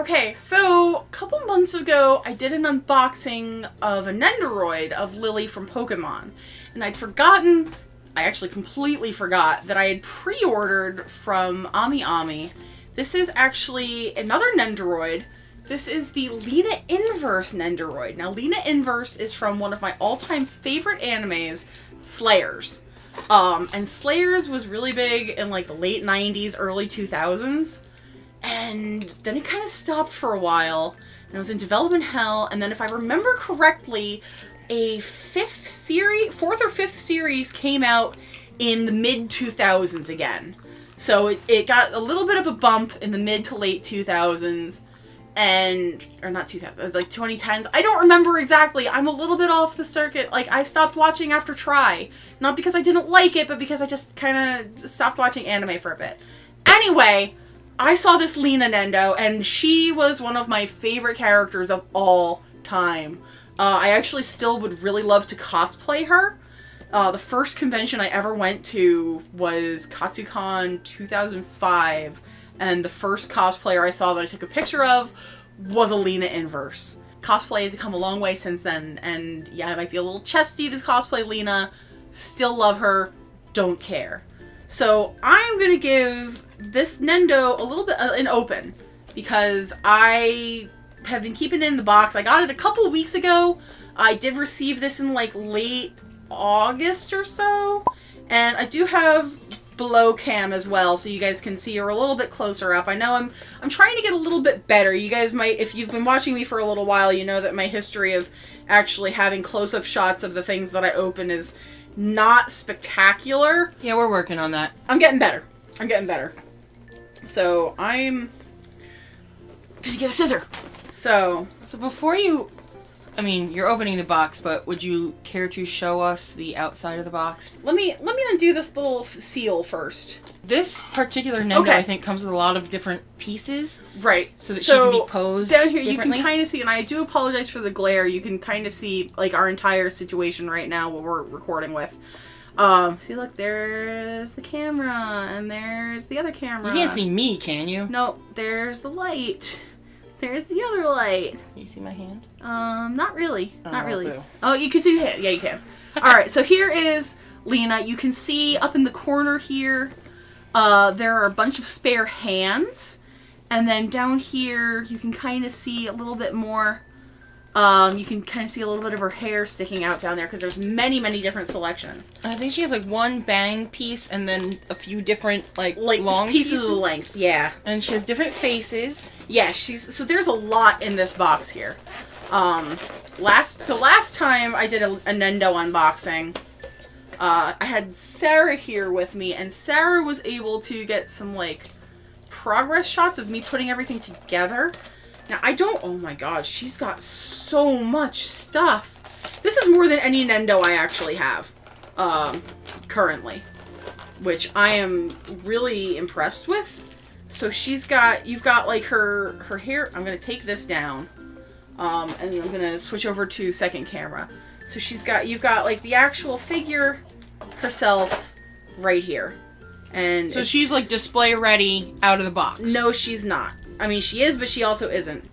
Okay, so a couple months ago, I did an unboxing of a Nendoroid of Lily from Pokemon. And I'd forgotten, I actually completely forgot, that I had pre-ordered from Ami. This is actually another Nendoroid. This is the Lina Inverse Nendoroid. Now, Lina Inverse is from one of my all-time favorite animes, Slayers. And Slayers was really big in like the late 90s, early 2000s. And then it kind of stopped for a while, and it was in development hell, and then if I remember correctly, a fourth or fifth series came out in the mid-2000s again. So it got a little bit of a bump in the mid to late 2000s, or not 2000s, like 2010s. I don't remember exactly. I'm a little bit off the circuit. Like, I stopped watching after Try. Not because I didn't like it, but because I just kind of stopped watching anime for a bit. Anyway, I saw this Lina Nendo, and she was one of my favorite characters of all time. I actually still would really love to cosplay her. The first convention I ever went to was Katsucon 2005, and the first cosplayer I saw that I took a picture of was a Lina Inverse. Cosplay has come a long way since then, and yeah, I might be a little chesty to cosplay Lina. Still love her. Don't care. So I'm going to give this Nendo a little bit an open, because I have been keeping it in the box. I got it a couple weeks ago. I did receive this in like late August or so, and I do have below cam as well, so you guys can see her a little bit closer up. I know I'm trying to get a little bit better. You guys might, if you've been watching me for a little while, you know that my history of actually having close-up shots of the things that I open is not spectacular. Yeah, we're working on that. I'm getting better. So I'm gonna get a scissor. So before you're opening the box, but would you care to show us the outside of the box? let me undo this little seal first. This particular Nendo, Okay. I think, comes with a lot of different pieces. Right. So that she can be posed down here, differently. you can kind of see, and I do apologize for the glare, you can kind of see like our entire situation right now, what we're recording with. See, look, there's the camera, and there's the other camera. You can't see me, can you? No, there's the light. There's the other light. Can you see my hand? Not really. Not really. Boo. Oh, you can see the hand. Yeah, you can. Alright, so here is Lina. You can see up in the corner here, there are a bunch of spare hands. And then down here, you can kind of see a little bit more. You can kind of see a little bit of her hair sticking out down there, because there's many, many different selections. I think she has like one bang piece and then a few different like long pieces of length. Yeah. And she has different faces. Yeah, so there's a lot in this box here. Last time I did a Nendo unboxing, I had Sarah here with me, and Sarah was able to get some like progress shots of me putting everything together. Now oh my god, she's got so much stuff. This is more than any Nendo I actually have, currently, which I am really impressed with. So you've got like her hair. I'm gonna take this down, and I'm gonna switch over to second camera. So you've got like the actual figure herself right here, and so she's like display ready out of the box. No, she's not. I mean, she is, but she also isn't,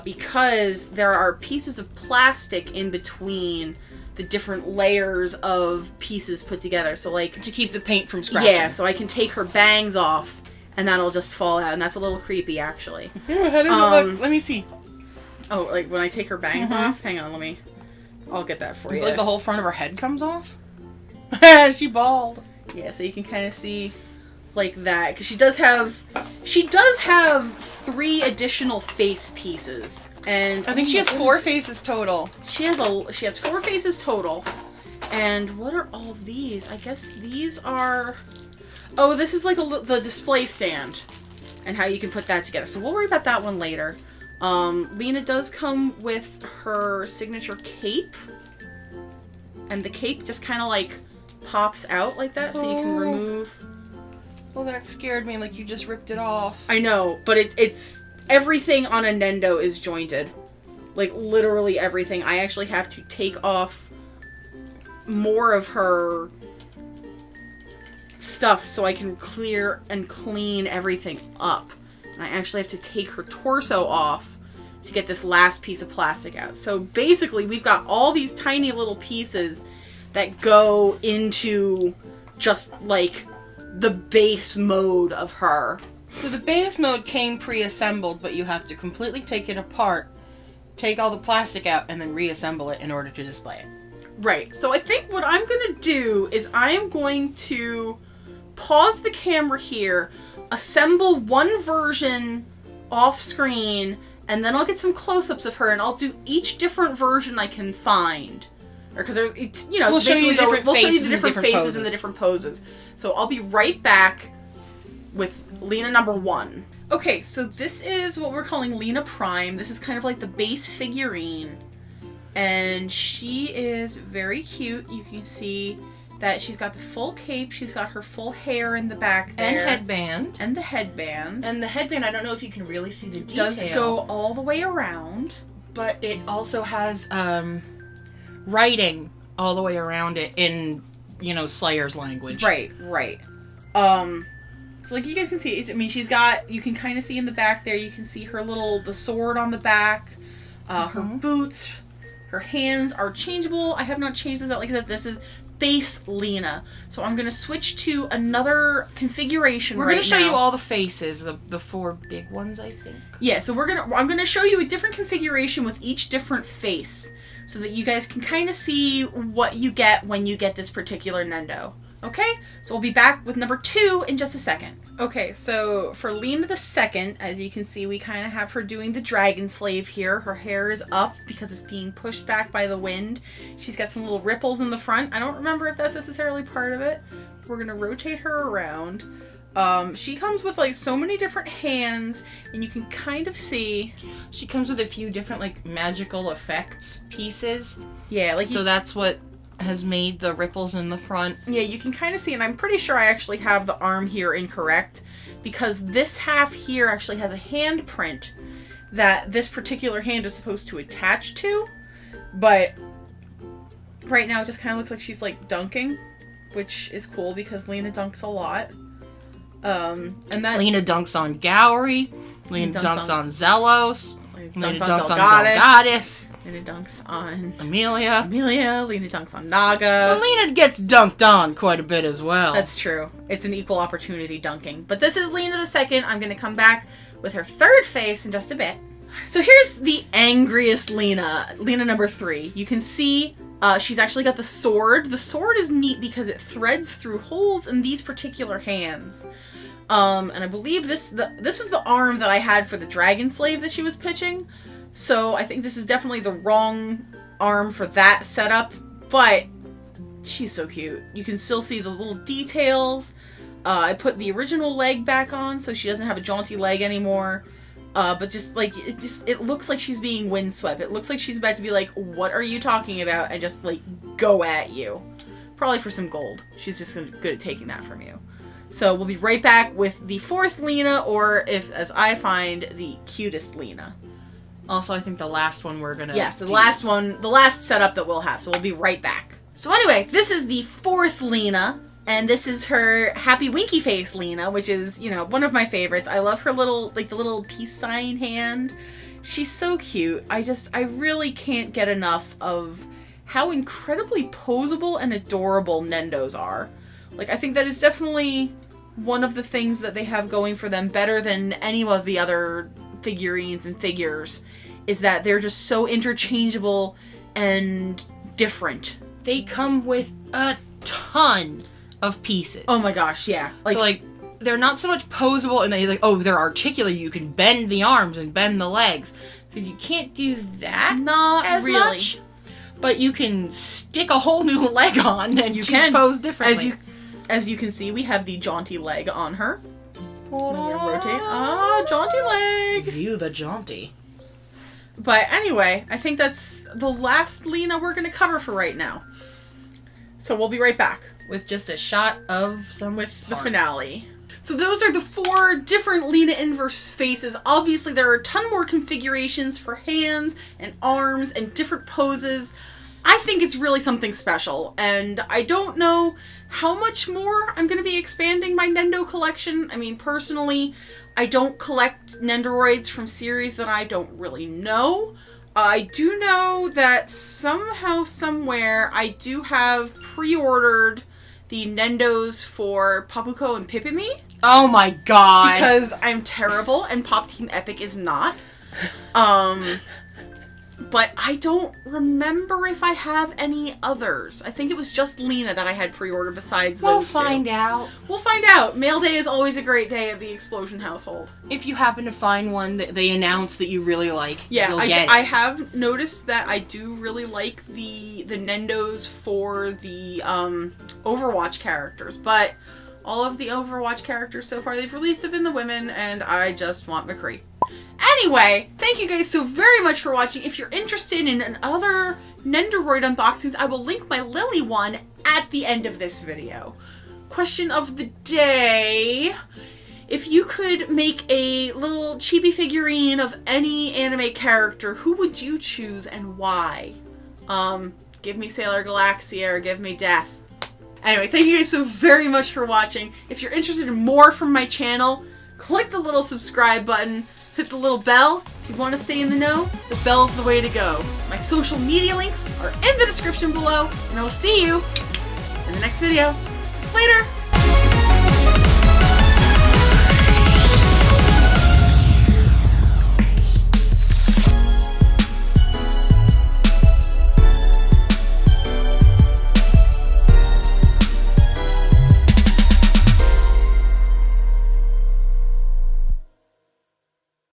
because there are pieces of plastic in between the different layers of pieces put together. So like to keep the paint from scratching. Yeah, so I can take her bangs off, and that'll just fall out, and that's a little creepy, actually. How does it look? Let me see. Oh, like when I take her bangs off? Hang on, I'll get that for you. Like the whole front of her head comes off? She bald. Yeah, so you can kind of see like that, because she does have 3 additional face pieces, and I think she has 4 faces total. She has 4 faces total. And what are all these? I guess these are... Oh, this is like the display stand, and how you can put that together. So we'll worry about that one later. Lina does come with her signature cape, and the cape just kind of like pops out like that, so you can remove... Well, that scared me, like you just ripped it off. I know, but it's... Everything on a Nendo is jointed. Like, literally everything. I actually have to take off more of her stuff so I can clear and clean everything up. And I actually have to take her torso off to get this last piece of plastic out. So basically, we've got all these tiny little pieces that go into just, like, the base mode of her. So the base mode came pre-assembled, but you have to completely take it apart, take all the plastic out, and then reassemble it in order to display it. Right. So I think what I'm going to do is I am going to pause the camera here, assemble one version off screen, and then I'll get some close-ups of her, and I'll do each different version I can find. Or because it's, you know, we'll show you the different faces and the different poses. So I'll be right back with Lina number 1. Okay, so this is what we're calling Lina Prime. This is kind of like the base figurine. And she is very cute. You can see that she's got the full cape. She's got her full hair in the back there. And headband. And the headband. And the headband, I don't know if you can really see the detail. It does go all the way around. But it also has writing all the way around it in, you know, Slayer's language. Right. So like you guys can see, I mean, she's got, you can kind of see in the back there, you can see her the sword on the back, her boots, her hands are changeable. I have not changed this out like that. This is base Lina. So I'm going to switch to another configuration right now. We're going to show you all the faces, the 4 big ones, I think. Yeah, so I'm going to show you a different configuration with each different face so that you guys can kind of see what you get when you get this particular Nendo. Okay, so we'll be back with number 2 in just a second. Okay, so for Lina the second, as you can see, we kind of have her doing the dragon slave here. Her hair is up because it's being pushed back by the wind. She's got some little ripples in the front. I don't remember if that's necessarily part of it. We're going to rotate her around. She comes with like so many different hands, and you can kind of see... She comes with a few different like magical effects pieces. Yeah, like... So that's what has made the ripples in the front. Yeah, you can kind of see, and I'm pretty sure I actually have the arm here incorrect, because this half here actually has a handprint that this particular hand is supposed to attach to, but right now it just kind of looks like she's like dunking, which is cool because Lina dunks a lot. And that Lina dunks on Gowry, Lina dunks on Zelos, Lina dunks on Zelgadis. Lina dunks on Amelia. Lina dunks on Naga. Well, Lina gets dunked on quite a bit as well. That's true. It's an equal opportunity dunking. But this is Lina the second. I'm going to come back with her third face in just a bit. So here's the angriest Lina. Lina number 3. You can see she's actually got the sword. The sword is neat because it threads through holes in these particular hands. And I believe this was the arm that I had for the dragon slave that she was pitching. So I think this is definitely the wrong arm for that setup, but she's so cute. You can still see the little details. I put the original leg back on so she doesn't have a jaunty leg anymore. But just like, it looks like she's being windswept. It looks like she's about to be like, what are you talking about? And just like go at you. Probably for some gold. She's just good at taking that from you. So we'll be right back with the 4th Lina, or if, as I find, the cutest Lina. Also, I think the last one we're gonna... Yes, the last setup that we'll have, so we'll be right back. So anyway, this is the 4th Lina, and this is her happy winky face Lina, which is, you know, one of my favorites. I love her little, like, the little peace sign hand. She's so cute. I really can't get enough of how incredibly posable and adorable Nendos are. Like, I think that is definitely one of the things that they have going for them better than any of the other figurines and figures, is that they're just so interchangeable and different. They come with a ton of pieces. Oh my gosh, yeah. Like, they're not so much posable and they're articulate. You can bend the arms and bend the legs. Because you can't do that not as really much. But you can stick a whole new leg on and she's posed differently. As you can see, we have the jaunty leg on her. I'm gonna rotate. Ah, jaunty leg! View the jaunty. But anyway, I think that's the last Lina we're gonna cover for right now. So we'll be right back. With just a shot of some with the finale. So those are the 4 different Lina inverse faces. Obviously, there are a ton more configurations for hands and arms and different poses. I think it's really something special, and I don't know how much more I'm going to be expanding my Nendo collection. I mean, personally, I don't collect Nendoroids from series that I don't really know. I do know that somehow, somewhere, I do have pre-ordered the Nendos for Papuko and Pipimi. Oh my god. Because I'm terrible and Pop Team Epic is not. But I don't remember if I have any others. I think it was just Lina that I had pre-ordered besides those We'll two. find out. We'll find out. Mail day is always a great day at the Explosion household. If you happen to find one that they announce that you really like, Yeah, you'll get it. I have noticed that I do really like the Nendos for the Overwatch characters, but all of the Overwatch characters so far they've released have been the women, and I just want McCree. Anyway, thank you guys so very much for watching. If you're interested in other Nendoroid unboxings, I will link my Lily one at the end of this video. Question of the day. If you could make a little chibi figurine of any anime character, who would you choose and why? Give me Sailor Galaxia or give me Death. Anyway, thank you guys so very much for watching. If you're interested in more from my channel, click the little subscribe button. Hit the little bell. If you want to stay in the know, the bell's the way to go. My social media links are in the description below, and I will see you in the next video. Later!